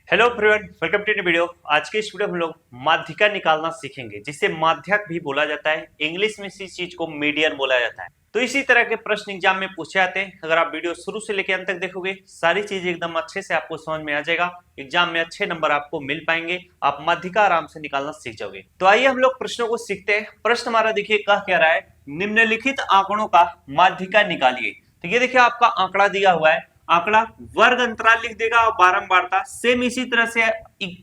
Hello everyone, welcome to new video. आज के इस वीडियो में हम लोग माध्यिका निकालना सीखेंगे, जिसे माध्यक भी बोला जाता है। इंग्लिश में इसी चीज को मीडियन बोला जाता है। तो इसी तरह के प्रश्न एग्जाम में पूछे जाते हैं। अगर आप वीडियो शुरू से लेकर अंत तक देखोगे, सारी चीज एकदम अच्छे से आपको समझ में आ जाएगा। एग्जाम में अच्छे नंबर आपको मिल पाएंगे, आप माध्यिका आराम से निकालना सीख जाओगे। तो आइए हम लोग प्रश्नों को सीखते हैं। प्रश्न हमारा देखिए कह क्या रहा है, निम्नलिखित आंकड़ों का माध्यिका निकालिए। तो ये देखिए आपका आंकड़ा दिया हुआ है, आंकड़ा वर्ग अंतराल लिख देगा और बारंबारता सेम इसी तरह से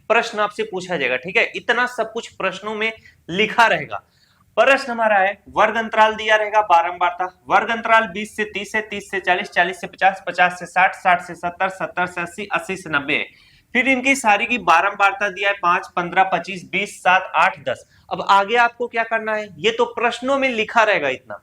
प्रश्न आपसे पूछा जाएगा। ठीक है, इतना सब कुछ प्रश्नों में लिखा रहेगा। प्रश्न हमारा है वर्ग अंतराल दिया रहेगा, बारंबारता वर्ग अंतराल 20 से 30 है, 30 से 40, 40 से 50, 50 से 60, 60 से 70, 70 से 80, 80 से 90 है। फिर इनकी सारी की बारंबारता दिया है 5, 15, 25, 20, 7, 8, 10। अब आगे आपको क्या करना है, ये तो प्रश्नों में लिखा रहेगा इतना।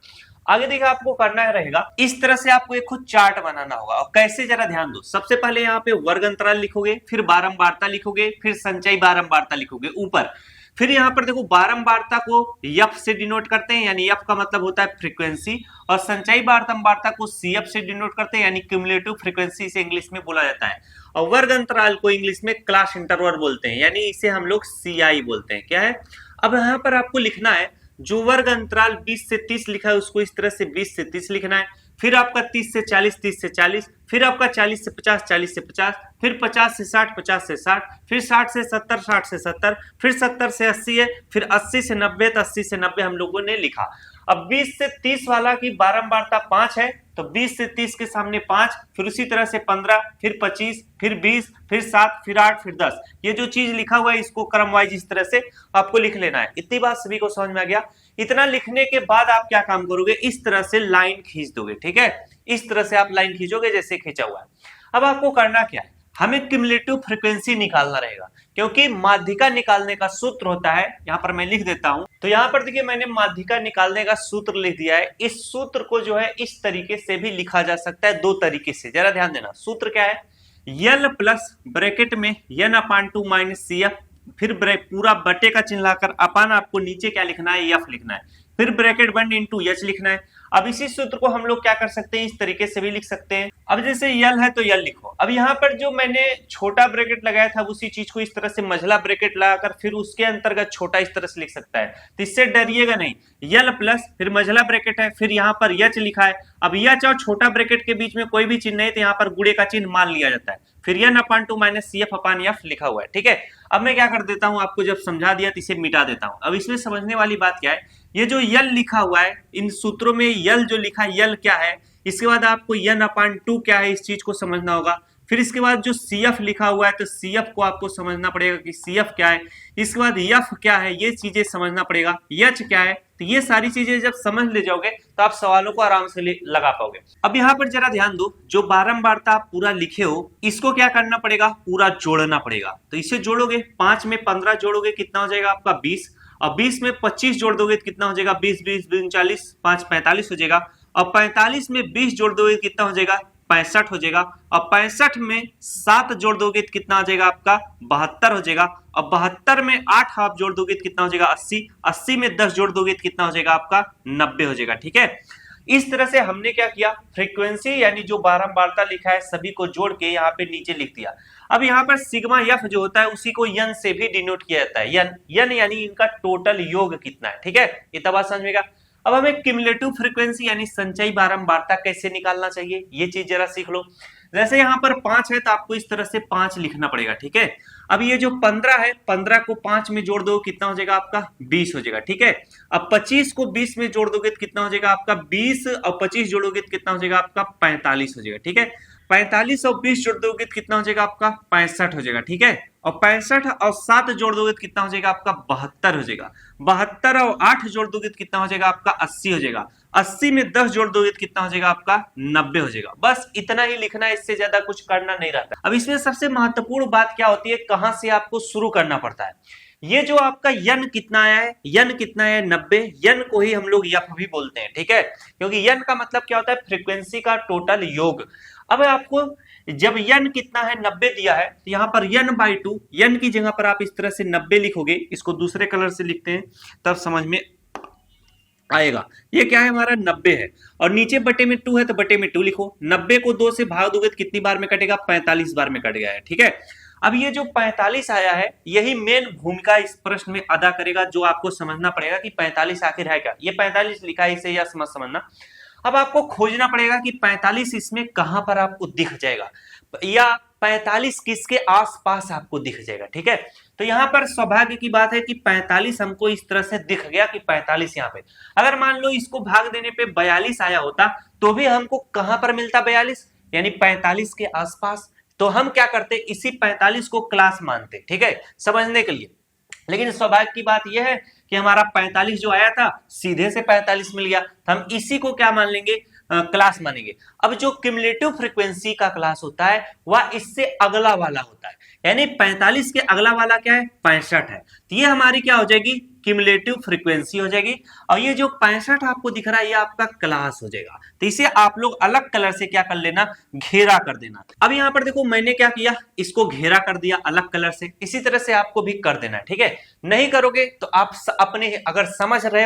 आगे देखिए आपको करना रहेगा, इस तरह से आपको एक खुद चार्ट बनाना होगा। और कैसे, जरा ध्यान दो। सबसे पहले यहाँ पे वर्ग अंतराल लिखोगे, फिर बारंबारता लिखोगे, फिर संचयी बारंबारता लिखोगे ऊपर। फिर यहाँ पर देखो बारंबारता को एफ से डिनोट करते हैं, यानी एफ का मतलब होता है फ्रीक्वेंसी, और संचयी बारंबारता को सीएफ से डिनोट करते हैं, यानी क्यूमुलेटिव फ्रीक्वेंसी से इंग्लिश में बोला जाता है। और वर्ग अंतराल को इंग्लिश में क्लास इंटरवल बोलते हैं, यानी इसे हम लोग सीआई बोलते हैं। क्या है, अब यहाँ पर आपको लिखना है जो वर्ग अंतराल 20 से 30 लिखा है उसको इस तरह से 20 से 30 लिखना है। फिर आपका 30 से 40, 30 से 40, फिर आपका 40 से 50, 40 से 50, फिर 50 से 60, 50 से 60, फिर 60 से 70, 60 से 70, फिर 70 से 80 है, फिर 80 से 90, तो 80 से 90 हम लोगों ने लिखा। अब 20 से 30 वाला की बारंबारता 5 है, तो 20 से 30 के सामने 5, फिर उसी तरह से 15, फिर 25, फिर 20, फिर 7, फिर 8, फिर 10। ये जो चीज लिखा हुआ है इसको क्रम वाइज इस तरह से आपको लिख लेना है। इतनी बात सभी को समझ में आ गया। इतना लिखने के बाद आप क्या काम करोगे, इस तरह से लाइन खींच दोगे। ठीक है, इस तरह से आप लाइन खींचोगे जैसे खींचा हुआ है। अब आपको करना क्या है, हमें क्यूमुलेटिव फ्रीक्वेंसी निकालना रहेगा, क्योंकि माध्यिका निकालने का सूत्र होता है, यहां पर मैं लिख देता हूं। तो यहां पर देखिए मैंने माध्यिका निकालने का सूत्र लिख दिया है। इस सूत्र को जो है इस तरीके से भी लिखा जा सकता है, दो तरीके से। जरा ध्यान देना, सूत्र क्या है, यल प्लस ब्रैकेट में एन अपान 2 माइनस सी एफ, फिर पूरा बटे का चिन्ह लाकर अपान आपको नीचे क्या लिखना है, एफ लिखना है, फिर ब्रैकेट बंद इनटू एच लिखना है। अब इसी सूत्र को हम लोग क्या कर सकते हैं, इस तरीके से भी लिख सकते हैं। अब जैसे यल है तो यल लिखो। अब यहाँ पर जो मैंने छोटा ब्रैकेट लगाया था उसी चीज को इस तरह से मझला ब्रैकेट लगाकर फिर उसके अंतर्गत छोटा इस तरह से लिख सकता है, तो इससे डरिएगा नहीं। यल प्लस फिर मझला ब्रैकेट है, फिर यहाँ पर यच लिखा है। अब यच और छोटा ब्रैकेट के बीच में कोई भी चिन्ह नहीं, तो यहाँ पर गुणे का चिन्ह मान लिया जाता है। फिर एन अपान 2 minus C F upon F लिखा हुआ है। ठीक है, अब मैं क्या कर देता हूँ, आपको जब समझा दिया तो इसे मिटा देता हूँ। अब इसमें समझने वाली बात क्या है, ये जो यल लिखा हुआ है इन सूत्रों में यल जो लिखा है यल क्या है, इसके बाद आपको एन अपान 2 क्या है इस चीज को समझना होगा। फिर इसके बाद जो सी एफ लिखा हुआ है तो सी एफ को आपको समझना पड़ेगा कि सी एफ क्या है। इसके बाद एफ क्या है ये चीजें समझना पड़ेगा, एच क्या है। तो ये सारी चीजें जब समझ ले जाओगे तो आप सवालों को आराम से लगा पाओगे। अब यहाँ पर जरा ध्यान दो, जो बारंबारता आप पूरा लिखे हो इसको क्या करना पड़ेगा, पूरा जोड़ना पड़ेगा। तो इसे जोड़ोगे, 5 में 15 जोड़ोगे कितना हो जाएगा आपका 20, और 20 में 25 जोड़ दोगे तो कितना हो जाएगा 20, 20, 20, 40, 5, 45 हो जाएगा। और 45 में 20 जोड़ दोगे कितना हो जाएगा 65 हो जाएगा। और 65 में 7 जोड़ दोगे तो कितना हो जाएगा आपका 72 हो जाएगा। और 72 में 8 आप जोड़ दोगे तो कितना हो जाएगा 80, 80 में 10 जोड़ दोगे तो कितना हो जाएगा आपका 90 हो जाएगा। ठीक है, इस तरह से हमने क्या किया, फ्रीक्वेंसी यानी जो बारंबारता लिखा है सभी को जोड़ के यहाँ पे नीचे लिख दिया। अब यहाँ पर सिग्मा एफ जो होता है उसी को यन से भी डिनोट किया जाता है। यन यन यानी इनका टोटल योग कितना है। ठीक है, ये तब बात समझ में आएगा। अब हमें क्यूमुलेटिव फ्रीक्वेंसी यानी संचयी बारंबारता कैसे निकालना चाहिए ये चीज जरा सीख लो। जैसे यहाँ पर 5 है तो आपको इस तरह से 5 लिखना पड़ेगा। ठीक है, अब ये जो 15 है, 15 को 5 में जोड़ दो कितना हो जाएगा आपका 20 हो जाएगा। ठीक है, अब 25 को 20 में जोड़ दोगे तो कितना हो जाएगा आपका 20, और 25 जोड़ोगे तो कितना हो जाएगा आपका 45 हो जाएगा। ठीक है, 45 और 20 जोड़ दोगे तो कितना हो जाएगा आपका 65 हो जाएगा। ठीक है, और 65 और 7 जोड़ दोगे तो कितना हो जाएगा आपका 72 हो जाएगा। 72 और 8 जोड़ दोगे तो कितना हो जाएगा आपका 80 हो जाएगा। 80 में 10 जोड़ दोगे तो कितना हो जाएगा आपका 90 हो जाएगा। बस इतना ही लिखना है, इससे ज्यादा कुछ करना नहीं रहता। अब इसमें सबसे महत्वपूर्ण बात क्या होती है, कहां से आपको शुरू करना पड़ता है। ये जो आपका यन कितना आया है, यन कितना है 90, यन को ही हम लोग यफ भी बोलते हैं। ठीक है, क्योंकि यन का मतलब क्या होता है, फ्रीक्वेंसी का टोटल योग। अब आपको जब यन कितना है 90 दिया है तो यहाँ पर यन बाई 2, यन की जगह पर आप इस तरह से 90 लिखोगे, इसको दूसरे कलर से लिखते हैं तब समझ में आएगा। ये क्या है हमारा 90 है, और नीचे बटे में 2 है तो बटे में 2 लिखो। 90 को 2 से भाग दोगे तो कितनी बार में कटेगा 45 बार में कट गया है। ठीक है, अब ये जो 45 आया है यही मेन भूमिका इस प्रश्न में अदा करेगा, जो आपको समझना पड़ेगा कि 45 आखिर है क्या। ये 45 लिखा है, इसे या समझना। अब आपको खोजना पड़ेगा कि 45 इसमें कहां पर आपको दिख जाएगा, या 45 किसके आसपास आपको दिख जाएगा। ठीक है, तो यहां पर सौभाग्य की बात है कि 45 हमको इस तरह से दिख गया कि 45 यहां पे, अगर मान लो इसको भाग देने पे 42 आया होता तो भी हमको कहां पर मिलता 42, यानी 45 के आसपास। तो हम क्या करते, इसी 45 को क्लास मानते, ठीक है, समझने के लिए। लेकिन सौभाग्य की बात यह है कि हमारा 45 जो आया था सीधे से 45 मिल गया, तो हम इसी को क्या मान लेंगे, क्लास मानेंगे। अब जो क्यूमुलेटिव फ्रीक्वेंसी का क्लास होता है वह इससे अगला वाला होता है, यानी 45 के अगला वाला क्या है, 65 है। तो ये हमारी क्या हो जाएगी, क्यूमुलेटिव फ्रीक्वेंसी हो जाएगी। और ये जो 65 आपको दिख रहा है ये आपका क्लास हो जाएगा। तो इसे आप लोग अलग कलर से क्या कर लेना, घेरा कर देना। अब यहाँ पर देखो मैंने क्या किया, इसको घेरा कर दिया अलग कलर से, इसी तरह से आपको भी कर देना है। ठीक है, नहीं करोगे तो आप अपने, अगर समझ रहे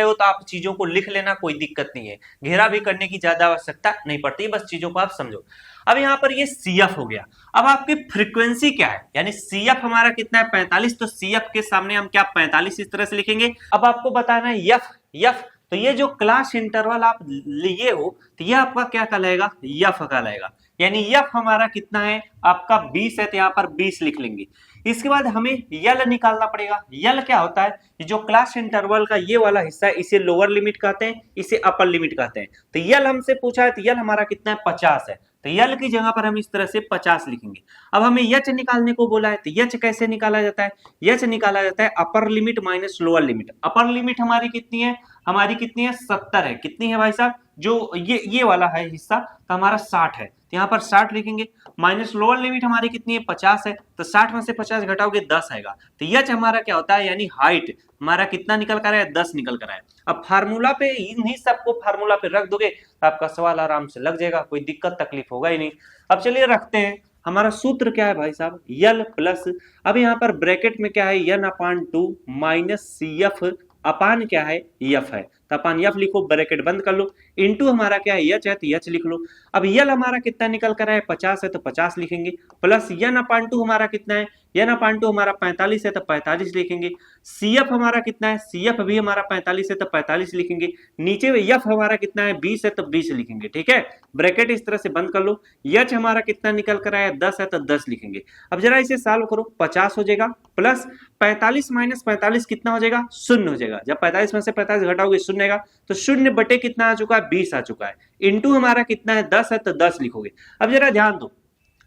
हो तो आप चीजों को लिख लेना, कोई दिक्कत नहीं है। घेरा भी करने की ज्यादा आवश्यकता नहीं पड़ती, बस चीजों को आप समझो। अब यहाँ पर ये CF हो गया। अब आपकी फ्रीक्वेंसी क्या है, यानी CF हमारा कितना है 45, तो CF के सामने हम क्या 45 इस तरह से लिखेंगे। अब आपको बताना है F, तो ये जो क्लास इंटरवल आप लिए हो तो ये आपका क्या कहलाएगा, F कहलाएगा। यानी F हमारा कितना है आपका 20 है, तो यहाँ पर 20 लिख लेंगे। इसके बाद हमें यल निकालना पड़ेगा। यल क्या होता है, जो क्लास इंटरवल का ये वाला हिस्सा है इसे लोअर लिमिट कहते हैं, इसे अपर लिमिट कहते हैं। तो यल हमसे पूछा है, तो यल हमारा कितना है 50 है, तो यल की जगह पर हम इस तरह से 50 लिखेंगे। अब हमें यच निकालने को बोला है, तो यच कैसे निकाला जाता है, यच निकाला जाता है upper limit minus lower limit. Upper limit हमारी कितनी है, 70 है। कितनी है भाई साहब, जो ये वाला है हिस्सा तो हमारा 60 है, तो यहाँ पर 60 लिखेंगे। माइनस लोअर लिमिट हमारी कितनी है 50 है, तो 60 में से 50 घटाओगे 10 आएगा। तो यच हमारा क्या होता है, यानी हाइट हमारा कितना निकल कर आया, 10 निकल कर आया। अब फार्मूला पे इन्हीं सबको फार्मूला पे रख दोगे तो आपका सवाल आराम से लग जाएगा, कोई दिक्कत तकलीफ होगा ही नहीं। अब चलिए रखते हैं, हमारा सूत्र क्या है भाई साहब, यल प्लस, अब यहाँ पर ब्रैकेट में क्या है, n/2 माइनस CF अपान क्या है, F है, तो अपान F लिखो, ब्रैकेट बंद कर लो, इनटू हमारा क्या है H है, तो H लिख लो। अब यल हमारा कितना निकल कर है 50 है, तो 50 लिखेंगे, प्लस n/2 हमारा कितना है, n/2 हमारा 45 है, तो 45 लिखेंगे। CF हमारा कितना है, CF भी हमारा 45 है, तो 45 लिखेंगे। नीचे में F हमारा कितना है 20 है, तो 20 लिखेंगे। ठीक है, ब्रैकेट इस तरह से बंद कर लो। H हमारा कितना निकल कर आया 10 है, तो 10 लिखेंगे। अब जरा इसे सॉल्व करो, 50 हो जाएगा, प्लस 45 माइनस 45 कितना हो जाएगा, 0 हो जाएगा। जब 45 में से 45 घटाओगे 0 आएगा, तो 0 बटे कितना आ चुका है 20 आ चुका है। इंटू हमारा कितना है 10 है, तो 10 लिखोगे। अब जरा ध्यान दो,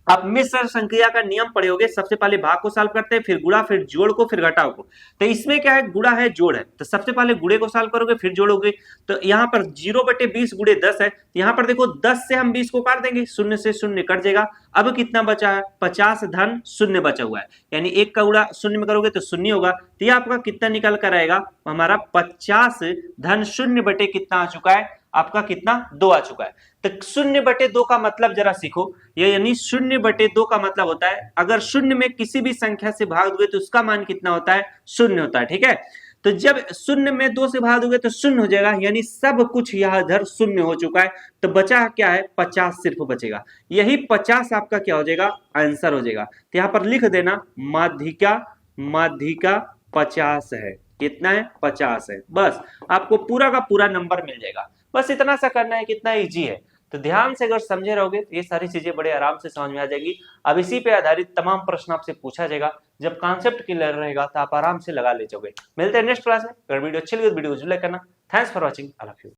आप मिश्र संक्रिया का नियम पढ़े होगे, सबसे पहले भाग को सॉल्व करते हैं, फिर गुणा, फिर जोड़ को, फिर घटाव को। तो इसमें क्या है, गुणा है जोड़ है, तो सबसे पहले गुणे को सॉल्व करोगे फिर जोड़ोगे। तो यहाँ पर 0/20 गुणे 10 है, तो यहाँ पर देखो 10 से हम 20 को काट देंगे, 0 से 0 कट जाएगा। अब कितना बचा है 50 धन 0 बचा हुआ है, यानी 1 का गुणा 0 में करोगे तो 0 होगा। तो ये आपका कितना निकल कर आएगा, हमारा 50 धन 0 बटे कितना आ चुका है आपका, कितना 2 आ चुका है। तो 0/2 का मतलब जरा सीखो, ये यानी 0/2 का मतलब होता है अगर 0 में किसी भी संख्या से भाग दोगे तो उसका मान कितना होता है, 0 होता है। ठीक है, तो जब 0 में 2 से भाग दोगे तो 0 हो जाएगा, यानी सब कुछ यहाँ इधर 0 हो चुका है। तो बचा क्या है 50 सिर्फ बचेगा, यही 50 आपका क्या हो जाएगा, आंसर हो जाएगा। तो यहाँ पर लिख देना माध्यिका 50 है, कितना है 50 है, बस आपको पूरा का पूरा नंबर मिल जाएगा। बस इतना सा करना है, कितना इजी है। तो ध्यान से अगर समझे रहोगे तो ये सारी चीजें बड़े आराम से समझ में आ जाएगी। अब इसी पे आधारित तमाम प्रश्न आपसे पूछा जाएगा, जब कॉन्सेप्ट क्लियर रहेगा तो आप आराम से लगा ले जाओगे। मिलते हैं नेक्स्ट क्लास में। अगर वीडियो अच्छी लगी तो वीडियो को लाइक करना। Thanks for watching, I love you.